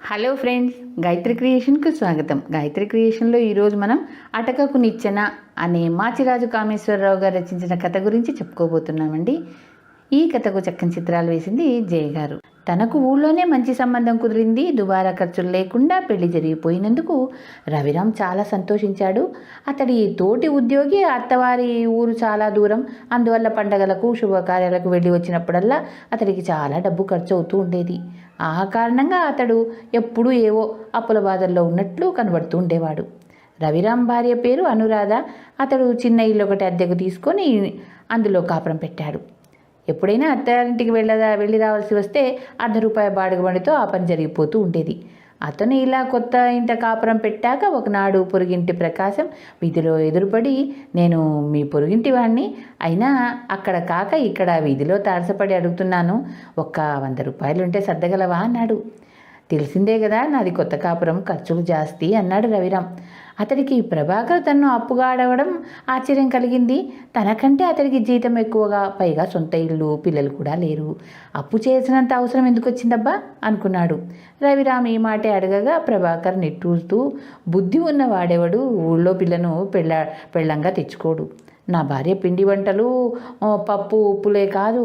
Hello friends, Gayatri క్రియేషన్కు స్వాగతం. గాయత్రి క్రియేషన్లో ఈరోజు మనం అటకకు నిచ్చెన అనే మాచిరాజు కామేశ్వరరావు గారు రచించిన కథ గురించి చెప్పుకోబోతున్నామండి. ఈ కథకు చక్కని చిత్రాలు వేసింది జయ గారు. తనకు ఊళ్ళోనే మంచి సంబంధం కుదిరింది, దుబారా ఖర్చులు లేకుండా పెళ్లి జరిగిపోయినందుకు రవిరామ్ చాలా సంతోషించాడు. అతడి తోటి ఉద్యోగి అత్తవారి ఊరు చాలా దూరం, అందువల్ల పండగలకు శుభకార్యాలకు వెళ్ళి వచ్చినప్పుడల్లా అతడికి చాలా డబ్బు ఖర్చు అవుతూ ఉండేది. ఆ కారణంగా అతడు ఎప్పుడూ ఏవో అప్పుల బాధల్లో ఉన్నట్లు కనబడుతూ ఉండేవాడు. రవిరామ్ భార్య పేరు అనురాధ. అతడు చిన్న ఇల్లు ఒకటి అద్దెకు తీసుకొని అందులో కాపురం పెట్టాడు. ఎప్పుడైనా అత్తారింటికి వెళ్ళి రావాల్సి వస్తే ₹100 బాడుగ బండితో ఆ పని జరిగిపోతూ ఉండేది. అతను ఇలా కొత్త ఇంట కాపురం పెట్టాక ఒకనాడు పొరుగింటి ప్రకాశం వీధిలో ఎదురుపడి, నేను మీ పొరుగింటి వాడిని, అయినా అక్కడ కాక ఇక్కడ వీధిలో తారసపడి అడుగుతున్నాను, ఒక్క ₹100 ఉంటే సర్దగలవా అన్నాడు. తెలిసిందే కదా, నాది కొత్త కాపురం, ఖర్చులు జాస్తి అన్నాడు రవిరామ్. అతడికి ప్రభాకర్ తన్ను అప్పుగా అడగడం ఆశ్చర్యం కలిగింది. తనకంటే అతడికి జీతం ఎక్కువగా, పైగా సొంత ఇల్లు, పిల్లలు కూడా లేరు. అప్పు చేసినంత అవసరం ఎందుకు వచ్చిందబ్బా అనుకున్నాడు. రవిరామ్ ఈ మాటే అడగగా ప్రభాకర్ నిట్టూరుతూ, బుద్ధి ఉన్న వాడెవడు ఊళ్ళో పిల్లను పెళ్ళంగా తెచ్చుకోడు. నా భార్య పిండి వంటలు, పప్పు ఉప్పులే కాదు,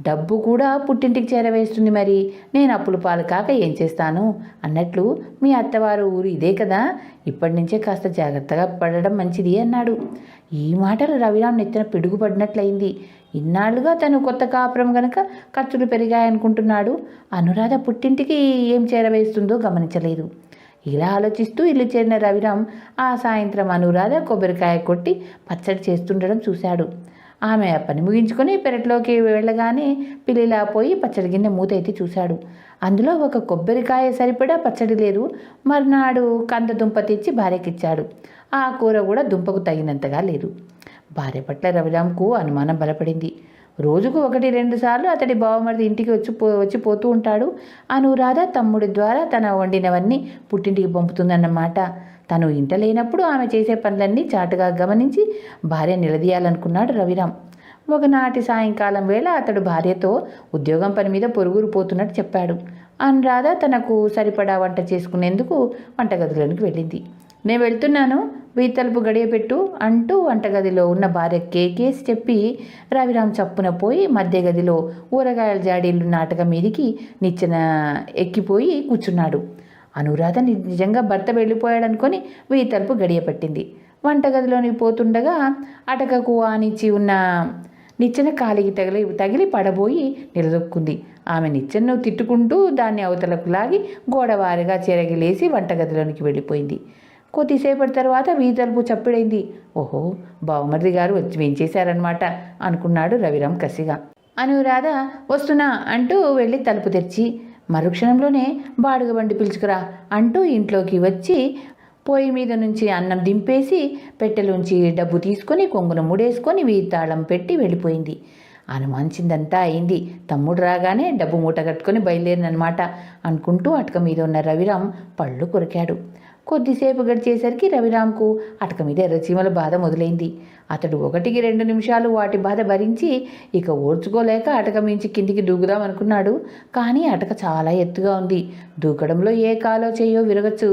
డబ్బు కూడా పుట్టింటికి చేరవేస్తుంది. మరి నేను అప్పులు పాలు కాక ఏం చేస్తాను అన్నట్లు మీ అత్తవారు ఊరు ఇదే కదా, ఇప్పటి నుంచే కాస్త జాగ్రత్తగా పడడం మంచిది అన్నాడు. ఈ మాటలు రవిరామ్ నెత్తిన పిడుగుపడినట్లయింది. ఇన్నాళ్లుగా తను కొత్త కాపురం గనక ఖర్చులు పెరిగాయనుకుంటున్నాడు. అనురాధ పుట్టింటికి ఏం చేరవేస్తుందో గమనించలేదు. ఇలా ఆలోచిస్తూ ఇల్లు చేరిన రవిరామ్ ఆ సాయంత్రం అనురాధ కొబ్బరికాయ కొట్టి పచ్చడి చేస్తుండడం చూశాడు. ఆమె పని ముగించుకొని పెరట్లోకి వెళ్ళగానే పిల్లిలా పోయి పచ్చడి గిన్నె మూత ఎత్తి చూశాడు. అందులో ఒక కొబ్బరికాయ సరిపడా పచ్చడి లేదు. మర్నాడు కందదుంప తెచ్చి భార్యకిచ్చాడు. ఆ కూర కూడా దుంపకు తగినంతగా లేదు. భార్య పట్ల రవిరామ్కు అనుమానం బలపడింది. రోజుకు 1-2 సార్లు అతడి బావమరిది ఇంటికి వచ్చిపోతూ ఉంటాడు. అనురాధ తమ్ముడి ద్వారా తన వండినవన్నీ పుట్టింటికి పంపుతుందన్నమాట. తను ఇంట లేనప్పుడు ఆమె చేసే పనులన్నీ చాటుగా గమనించి భార్య నిలదీయాలనుకున్నాడు రవిరామ్. ఒకనాటి సాయంకాలం వేళ అతడు భార్యతో ఉద్యోగం పని మీద పొరుగురు పోతున్నట్టు చెప్పాడు. అనురాధ తనకు సరిపడా వంట చేసుకునేందుకు వంటగదిలోనికి వెళ్ళింది. నేను వెళ్తున్నాను, వీతలుపు గడియపెట్టు అంటూ వంటగదిలో ఉన్న భార్య కేకేసి చెప్పి రవిరామ్ చప్పున పోయి మధ్య గదిలో ఊరగాయల జాడీలు నాటకం మీదికి నిచ్చెన ఎక్కిపోయి కూర్చున్నాడు. అనురాధ నిజంగా భర్త వెళ్ళిపోయాడనుకొని వీతలుపు గడియపట్టింది. వంటగదిలోనికి పోతుండగా అటకకు ఆనిచ్చి ఉన్న నిచ్చెన కాలికి తగిలి పడబోయి నిలదొక్కుంది. ఆమె నిచ్చెనను తిట్టుకుంటూ దాన్ని అవతలకు లాగి గోడవారిగా చెరగిలేసి వంటగదిలోనికి వెళ్ళిపోయింది. కొద్దిసేపటి తర్వాత వీతలుపు చప్పుడైంది. ఓహో, బావమరిది గారు వచ్చి వేయించేశారనమాట అనుకున్నాడు రవిరామ్ కసిగా. అనురాధ వస్తున్నా అంటూ వెళ్ళి తలుపు తెరిచి మరుక్షణంలోనే బాడుగ బండి పిలుచుకురా అంటూ ఇంట్లోకి వచ్చి పొయ్యి మీద నుంచి అన్నం దింపేసి పెట్టెలోంచి డబ్బు తీసుకొని కొంగున ముడేసుకొని వీతాళం పెట్టి వెళ్ళిపోయింది. అనుమానించిందంతా అయింది. తమ్ముడు రాగానే డబ్బు మూట కట్టుకొని బయలుదేరినమాట అనుకుంటూ అటక మీద ఉన్న రవిరామ్ పళ్ళు కొరికాడు. కొద్దిసేపు గడిచేసరికి రవిరామ్కు అటక మీద ఎర్రచీమల బాధ మొదలైంది. అతడు 1-2 నిమిషాలు వాటి బాధ భరించి ఇక ఓర్చుకోలేక అటక మించి కిందికి దూకుదామనుకున్నాడు. కానీ అటక చాలా ఎత్తుగా ఉంది. దూకడంలో ఏ కాలో చేయో విరగచ్చు.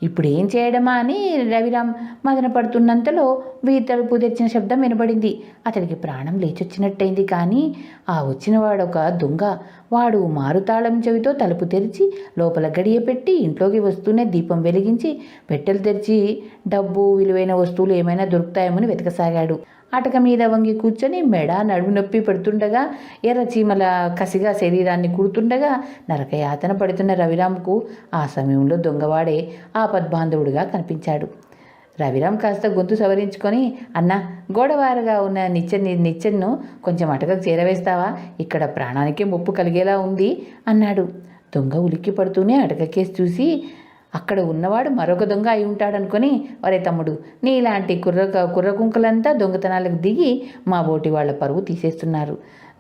ఇప్పుడు ఏం చేయడమా అని రవిరామ్ మదన పడుతున్నంతలో వీతలుపు తెచ్చిన శబ్దం వినబడింది. అతడికి ప్రాణం లేచొచ్చినట్టయింది. కానీ ఆ వచ్చినవాడొక దొంగ. వాడు మారుతాళం చెవితో తలుపు తెరిచి లోపల గడియ పెట్టి ఇంట్లోకి వస్తూనే దీపం వెలిగించి పెట్టెలు తెరిచి డబ్బు, విలువైన వస్తువులు ఏమైనా దొరుకుతాయేమని వెతకసాగాడు. అటక మీద వంగి కూర్చొని మెడ నడుము నొప్పి పెడుతుండగా, ఎర్రచీమల కసిగా శరీరాన్ని కుడుతుండగా నరకయాతన పడుతున్న రవిరామ్కు ఆ సమయంలో దొంగవాడే ఆపద్బాంధవుడిగా కనిపించాడు. రవిరామ్ కాస్త గొంతు సవరించుకొని, అన్నా, గోడవారగా ఉన్న నిచ్చెన్ను కొంచెం అటకకు చేరవేస్తావా, ఇక్కడ ప్రాణానికే ముప్పు కలిగేలా ఉంది అన్నాడు. దొంగ ఉలిక్కి పడుతూనే అటకకేసి చూసి, అక్కడ ఉన్నవాడు మరొక దొంగ అయి ఉంటాడనుకొని, ఒరే తమ్ముడు, నీలాంటి కుర్రకుంకలంతా దొంగతనాలకు దిగి మా బోటి వాళ్ళ పరువు తీసేస్తున్నారు.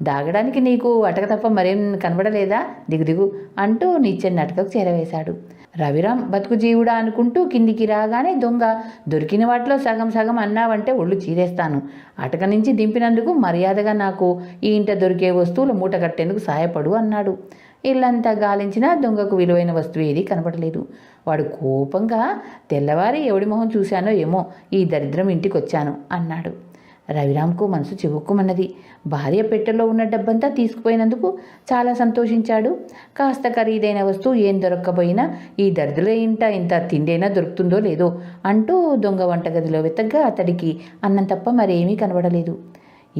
దాగడానికి నీకు అటక తప్ప మరేం కనబడలేదా, దిగు అంటూ నిచ్చెన అటకకు చేరవేశాడు. రవిరామ్ బతుకు జీవుడా అనుకుంటూ కిందికి రాగానే దొంగ, దొరికిన వాటిలో సగం అన్నావంటే ఒళ్ళు చీరేస్తాను. అటక నుంచి దింపినందుకు మర్యాదగా నాకు ఈ ఇంట దొరికే వస్తువులు మూట కట్టేందుకు సాయపడు అన్నాడు. ఇల్లంతా గాలించినా దొంగకు విలువైన వస్తువు ఏది కనపడలేదు. వాడు కోపంగా, తెల్లవారి ఎవడి మొహం చూశానో ఏమో, ఈ దరిద్రం ఇంటికి వచ్చాను అన్నాడు. రవిరామ్కు మనసు చివుక్కుమన్నది. భార్య పెట్టెలో ఉన్న డబ్బంతా తీసుకుపోయినందుకు చాలా సంతోషించాడు. కాస్త ఖరీదైన వస్తువు ఏం దొరక్కపోయినా ఈ దరిద్రుల ఇంత తిండైనా దొరుకుతుందో లేదో అంటూ దొంగ వంటగదిలో వెతగ్గా అతడికి అన్నం తప్ప మరేమీ కనబడలేదు.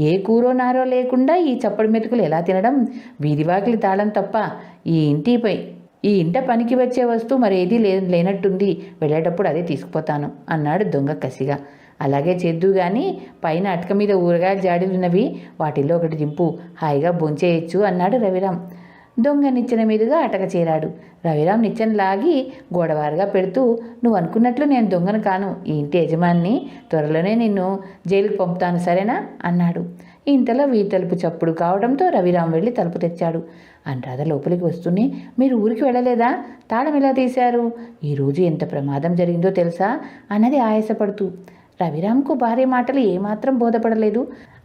ఏ కూరో నారో లేకుండా ఈ చప్పడి మెతుకులు ఎలా తినడం? వీధివాకిలి తాళం తప్ప ఈ ఇంట పనికి వచ్చే వస్తువు మరేదీ లేనట్టుంది. వెళ్ళేటప్పుడు అదే తీసుకుపోతాను అన్నాడు దొంగ కసిగా. అలాగే చేద్దు గాని పైన అటక మీద ఊరగాయలు జాడీలున్నవి, వాటిల్లో ఒకటి దింపు, హాయిగా భోంచేయచ్చు అన్నాడు రవిరామ్. దొంగ నిచ్చెన మీదుగా అటక చేరాడు. రవిరామ్ నిచ్చెన లాగి గోడవారుగా పెడుతూ, నువ్వు అనుకున్నట్లు నేను దొంగను కాను, ఈ ఇంటి యజమాని, త్వరలోనే నిన్ను జైలుకు పంపుతాను, సరేనా అన్నాడు. ఇంతలో వీధి తలుపు చప్పుడు కావడంతో రవిరామ్ వెళ్ళి తలుపు తెచ్చాడు. అనురాధ లోపలికి వస్తూనే, మీరు ఊరికి వెళ్ళలేదా? తాళం ఎలా తీశారు? ఈరోజు ఎంత ప్రమాదం జరిగిందో తెలుసా అన్నది ఆయాసపడుతూ. రవిరామ్కు భార్య మాటలు ఏమాత్రం బోధపడలేదు.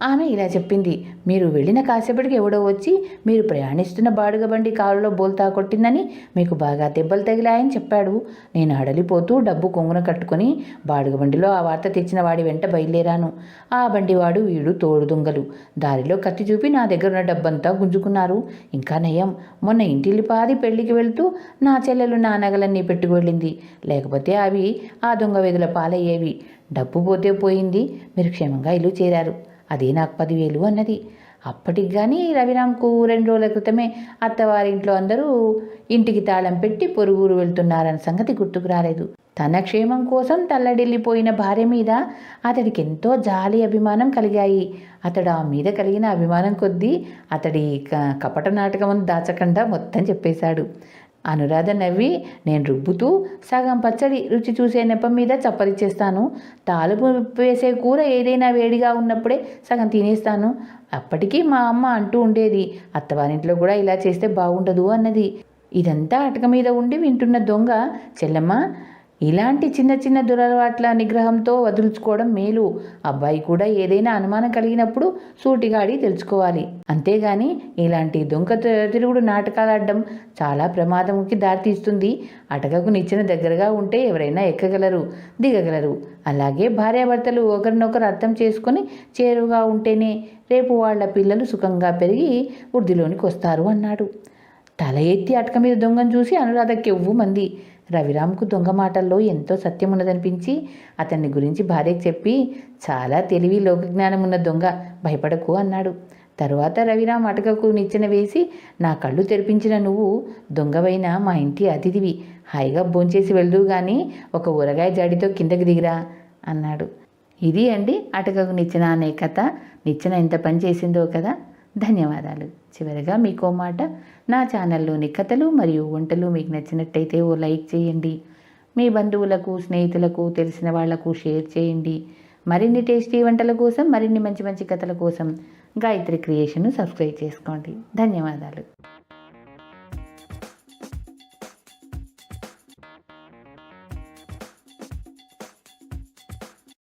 ఆమె ఇలా చెప్పింది, మీరు వెళ్ళిన కాసేపటికి ఎవడో వచ్చి మీరు ప్రయాణిస్తున్న బాడుగ బండి కారులో బోల్తా కొట్టిందని, మీకు బాగా దెబ్బలు తగిలాయని చెప్పాడు. నేను అడలిపోతూ డబ్బు కొంగున కట్టుకొని బాడుగ బండిలో ఆ వార్త తెచ్చిన వాడి వెంట బయలుదేరాను. ఆ బండివాడు వీడు తోడు దొంగలు. దారిలో కత్తి చూపి నా దగ్గర ఉన్న డబ్బంతా గుంజుకున్నారు. ఇంకా నయం, మొన్న ఇంటిల్లిపాది పెళ్లికి వెళ్తూ నా చెల్లెలు నా నగలన్నీ పెట్టుకు వెళ్ళింది, లేకపోతే అవి ఆ దొంగ వేదుల పాలయ్యేవి. డబ్బు పోతే పోయింది, మీరు క్షేమంగా ఇల్లు చేరారు, అదే నాకు 10,000 అన్నది. అప్పటికి కానీ రవిరామ్కు 2 రోజుల క్రితమే అత్తవారింట్లో అందరూ ఇంటికి తాళం పెట్టి పొరుగురు వెళ్తున్నారన్న సంగతి గుర్తుకు రాలేదు. తన క్షేమం కోసం తల్లడిల్లిపోయిన భార్య మీద అతడికి ఎంతో జాలి, అభిమానం కలిగాయి. అతడు ఆ మీద కలిగిన అభిమానం కొద్దీ అతడి కపట నాటకం దాచకుండా మొత్తం చెప్పేశాడు. అనురాధ నవ్వి, నేను రుబ్బుతూ సగం పచ్చడి రుచి చూసే నెపం మీద చప్పరిచ్చేస్తాను. తాలుపు వేసే కూర ఏదైనా వేడిగా ఉన్నప్పుడే సగం తినేస్తాను. అప్పటికీ మా అమ్మ అంటూ ఉండేది, అత్తవారింట్లో కూడా ఇలా చేస్తే బాగుండదు అన్నది. ఇదంతా అటక మీద ఉండి వింటున్న దొంగ, చెల్లమ్మ, ఇలాంటి చిన్న చిన్న దురలవాట్ల నిగ్రహంతో వదులుచుకోవడం మేలు. అబ్బాయి కూడా ఏదైనా అనుమానం కలిగినప్పుడు సూటిగాడి తెలుసుకోవాలి. అంతేగాని ఇలాంటి దొంగ తిరుగుడు నాటకాలు ఆడడం చాలా ప్రమాదంకి దారితీస్తుంది. అటకకు నిచ్చెన దగ్గరగా ఉంటే ఎవరైనా ఎక్కగలరు, దిగగలరు. అలాగే భార్యాభర్తలు ఒకరినొకరు అర్థం చేసుకొని చేరువుగా ఉంటేనే రేపు వాళ్ల పిల్లలు సుఖంగా పెరిగి వృద్ధిలోనికి వస్తారు అన్నాడు. తల ఎత్తి అటక మీద దొంగను చూసి అనురాధ కెవ్వు మంది. రవిరామ్కు దొంగ మాటల్లో ఎంతో సత్యం ఉన్నదనిపించి అతన్ని గురించి భార్యకు చెప్పి, చాలా తెలివి, లోకజ్ఞానం ఉన్న దొంగ, భయపడకు అన్నాడు. తరువాత రవిరామ్ అటకకు నిచ్చెన వేసి, నా కళ్ళు తెరిపించిన నువ్వు దొంగవైన మా ఇంటి అతిథివి, హాయిగా భోంచేసి వెళ్దు గాని ఒక ఊరగాయ జాడితో కిందకి దిగిరా అన్నాడు. ఇది అండి అటకకు నిచ్చెన అనే కథ. నిచ్చెన ఎంత పని చేసిందో కదా. ధన్యవాదాలు. చివరిగా మీకో మాట, నా ఛానల్లోని కథలు మరియు వంటలు మీకు నచ్చినట్టయితే ఓ లైక్ చేయండి. మీ బంధువులకు, స్నేహితులకు, తెలిసిన వాళ్లకు షేర్ చేయండి. మరిన్ని టేస్టీ వంటల కోసం, మరిన్ని మంచి మంచి కథల కోసం గాయత్రి క్రియేషన్ను సబ్స్క్రైబ్ చేసుకోండి. ధన్యవాదాలు.